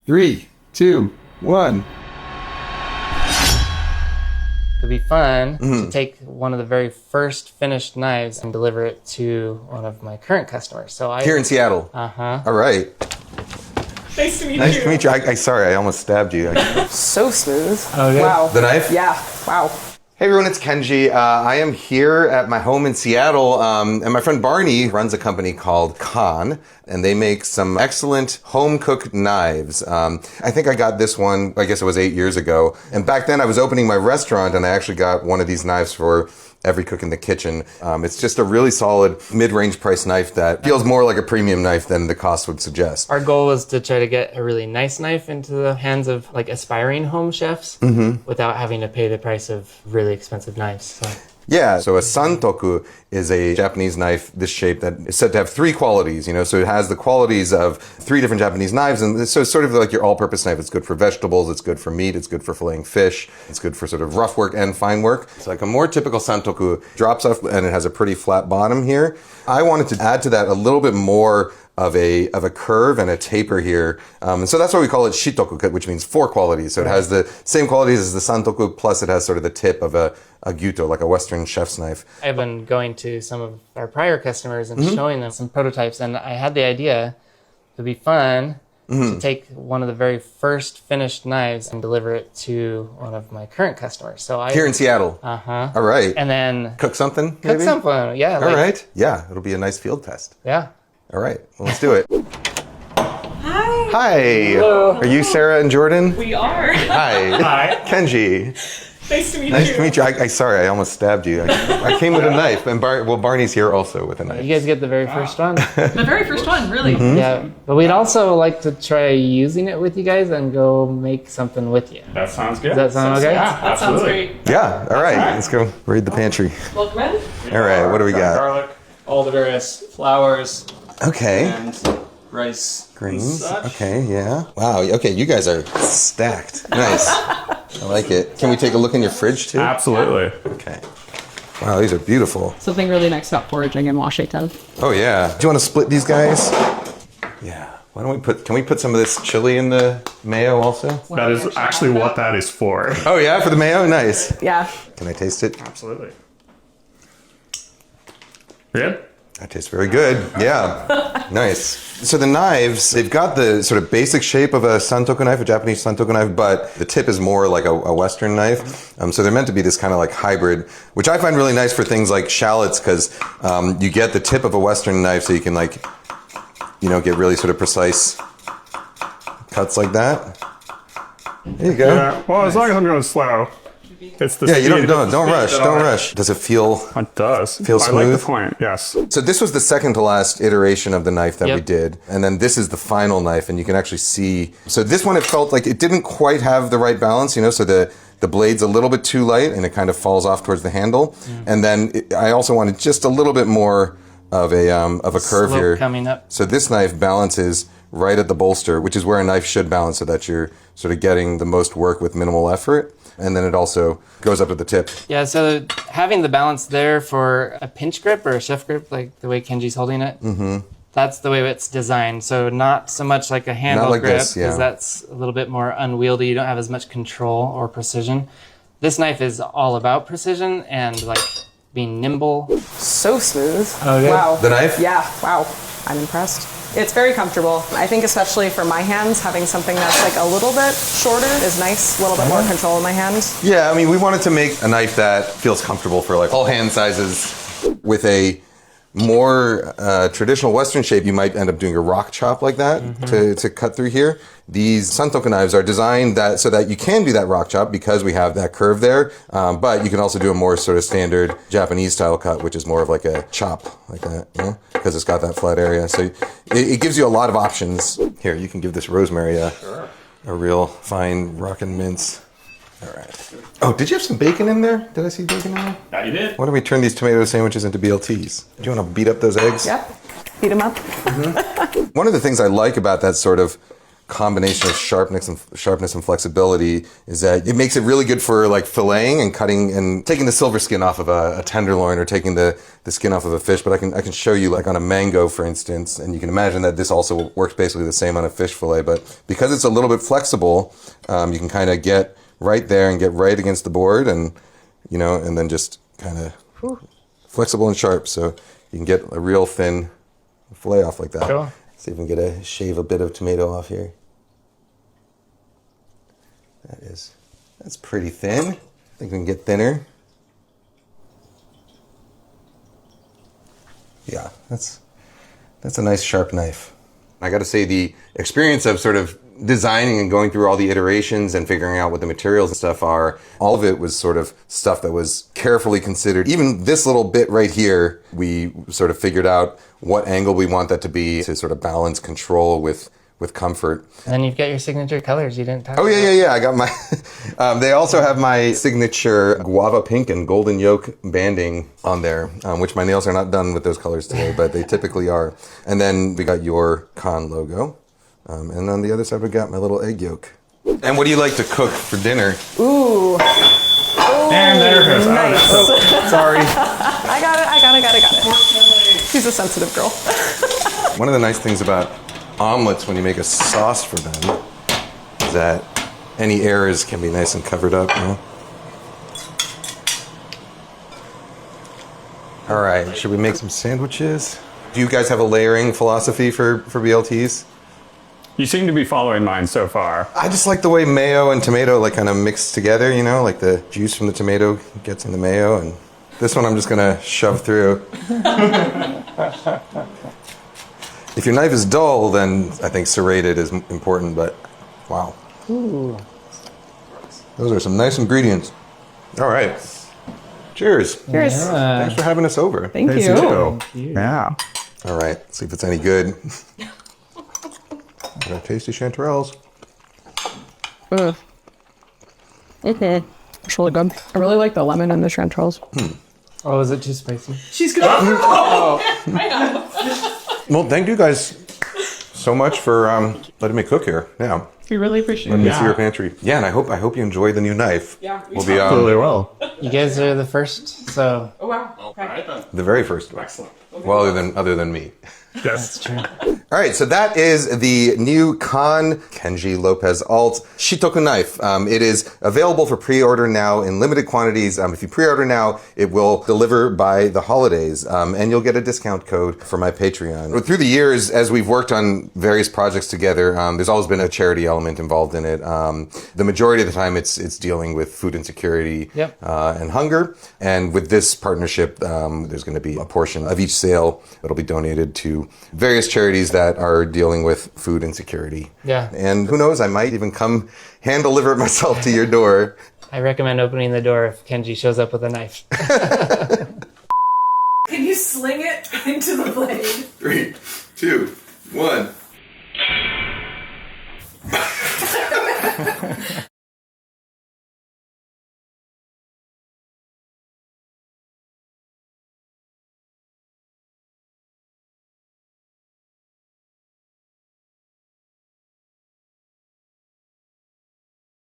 3, 2, 1. It'd be fun to take one of the very first finished knives and deliver it to one of my current customers. So Here in Seattle? Uh-huh. All right. Nice to meet you. Nice to meet you. Sorry, I almost stabbed you. So smooth. Okay. Wow. The knife? Yeah. Wow. Hey everyone, it's Kenji. I am here at my home in Seattle, and my friend Barney runs a company called Kaan, and they make some excellent home-cooked knives. I think I got this one, I guess it was 8 years ago, and back then I was opening my restaurant, and I actually got one of these knives for every cook in the kitchen. It's just a really solid mid-range price knife that feels more like a premium knife than the cost would suggest. Our goal was to try to get a really nice knife into the hands of like aspiring home chefs without having to pay the price of really expensive knives. So. Yeah, so a santoku is a Japanese knife, this shape, that is said to have 3 qualities, so it has the qualities of 3 different Japanese knives, and so it's sort of like your all-purpose knife. It's good for vegetables, it's good for meat, it's good for filleting fish, it's good for sort of rough work and fine work. It's like a more typical santoku drops off and it has a pretty flat bottom here. I wanted to add to that a little bit more of a curve and a taper here. And so that's why we call it Shitoku, which means 4 qualities. So it has the same qualities as the santoku, plus it has sort of the tip of a gyuto, like a Western chef's knife. I've been going to some of our prior customers and showing them some prototypes, and I had the idea it'd be fun to take one of the very first finished knives and deliver it to one of my current customers. So Here in Seattle? Uh-huh. All right. And then Cook something, cook maybe? something, yeah. All right. Yeah, it'll be a nice field test. Yeah. All right, well, let's do it. Hi. Hi. Hello. Are you Sarah and Jordan? We are. Hi. Hi. Kenji. Nice to meet you. Nice to meet you. Sorry, I almost stabbed you. I came with a knife, and Barney's here also with a knife. You guys get the very first one. The very first one, really. Yeah, but we'd also like to try using it with you guys and go make something with you. That sounds good. Does that sound okay? Yeah, That sounds absolutely. great. Yeah, all right, let's go raid the pantry. Welcome in. All right, what do we got? Garlic, all the various flours Okay, and rice. greens. and such. Okay, yeah. Wow, okay, you guys are stacked. Nice. I like it. Can we take a look in your fridge too? Absolutely. Okay. Wow, these are beautiful. Something really nice about foraging in Washington. Oh yeah. Do you want to split these guys? Yeah. Why don't can we put some of this chili in the mayo also? That is actually what that is for. Oh yeah, for the mayo? Nice. Yeah. Can I taste it? Absolutely. Good? That tastes very good. Yeah. Nice. So the knives, they've got the sort of basic shape of a santoku knife, a Japanese santoku knife, but the tip is more like a Western knife. So they're meant to be this kind of like hybrid, which I find really nice for things like shallots, because you get the tip of a Western knife so you can like, get really sort of precise cuts like that. There you go. Yeah. Well, as long as I'm going slow. It's the Yeah, you speed. don't rush. Don't rush. Does it feel? It does. Feel I like the smooth? point, yes. So this was the second to last iteration of the knife that we Yep. did. And then this is the final knife, and you can actually see. So this one, it felt like it didn't quite have the right balance, so the blade's a little bit too light, and it kind of falls off towards the handle. And then I also wanted just a little bit more of a curve Slope here. coming up. So this knife balances right at the bolster, which is where a knife should balance, so that you're sort of getting the most work with minimal effort. And then it also goes up to the tip. Yeah, so having the balance there for a pinch grip or a chef grip, like the way Kenji's holding it, that's the way it's designed. So not so much like a handle like grip, this, because yeah. that's a little bit more unwieldy. You don't have as much control or precision. This knife is all about precision and like being nimble. So smooth. Okay. Wow. The knife? Yeah. Wow. I'm impressed. It's very comfortable. I think especially for my hands, having something that's like a little bit shorter is nice. A little bit more control in my hand. Yeah, I mean, we wanted to make a knife that feels comfortable for like all hand sizes. With a more traditional Western shape, you might end up doing a rock chop like that to cut through here. These santoku knives are designed so that you can do that rock chop because we have that curve there, but you can also do a more sort of standard Japanese style cut, which is more of like a chop like that, because it's got that flat area. So it gives you a lot of options. Here, you can give this rosemary a real fine rockin' mince. All right. Oh, did you have some bacon in there? Did I see bacon in there? Yeah, you did. Why don't we turn these tomato sandwiches into BLTs? Do you want to beat up those eggs? Yep. Beat them up. One of the things I like about that sort of combination of sharpness and flexibility is that it makes it really good for like filleting and cutting and taking the silver skin off of a tenderloin or taking the skin off of a fish. But I can show you like on a mango, for instance, and you can imagine that this also works basically the same on a fish fillet. But because it's a little bit flexible, you can kind of get right there and get right against the board, and and then just kind of flexible and sharp, so you can get a real thin fillet off like that. Cool. See if we can get shave a bit of tomato off here. That's pretty thin. I think we can get thinner. Yeah, that's a nice sharp knife. I got to say, the experience of sort of designing and going through all the iterations and figuring out what the materials and stuff are, all of it was sort of stuff that was carefully considered. Even this little bit right here, we sort of figured out what angle we want that to be to sort of balance control with comfort. And then you've got your signature colors you didn't talk about. Oh, yeah. I got my... they also have my signature guava pink and golden yolk banding on there, which my nails are not done with those colors today, but they typically are. And then we got your Kaan logo. And on the other side, we got my little egg yolk. And what do you like to cook for dinner? Ooh. And there it goes. Nice. Oh, sorry. I got it. She's a sensitive girl. One of the nice things about omelets when you make a sauce for them is that any errors can be nice and covered up. All right, should we make some sandwiches? Do you guys have a layering philosophy for BLTs? You seem to be following mine so far. I just like the way mayo and tomato like kind of mix together, like the juice from the tomato gets in the mayo, and this one I'm just gonna shove through. If your knife is dull, then I think serrated is important, but wow. Ooh. Those are some nice ingredients. All right. Cheers. Cheers. Yeah. Thanks for having us over. Thank Thanks, you. you. Yeah. All right, see if it's any good. Got tasty chanterelles. Okay. It's really good. I really like the lemon and the chanterelles. Oh, is it too spicy? She's gonna. Well, thank you guys so much for letting me cook here. Yeah, We really appreciate let me it. see your pantry. Yeah, and I hope you enjoy the new knife. Yeah, we We'll be Really well. You guys are the first, so Oh wow. Okay. the very first one. Excellent. Well, other than me. Yes. it's true. All right, so that is the new Kaan Kenji Lopez-Alt Shitoku knife. It is available for pre-order now in limited quantities. If you pre-order now, it will deliver by the holidays, and you'll get a discount code for my Patreon. Through the years, as we've worked on various projects together, there's always been a charity element involved in it. The majority of the time, it's dealing with food insecurity and hunger. And with this partnership, there's going to be a portion of each sale that'll be donated to various charities that are dealing with food insecurity. Yeah. And who knows, I might even come hand deliver it myself to your door. I recommend opening the door if Kenji shows up with a knife. Can you sling it into the blade? 3, 2, 1.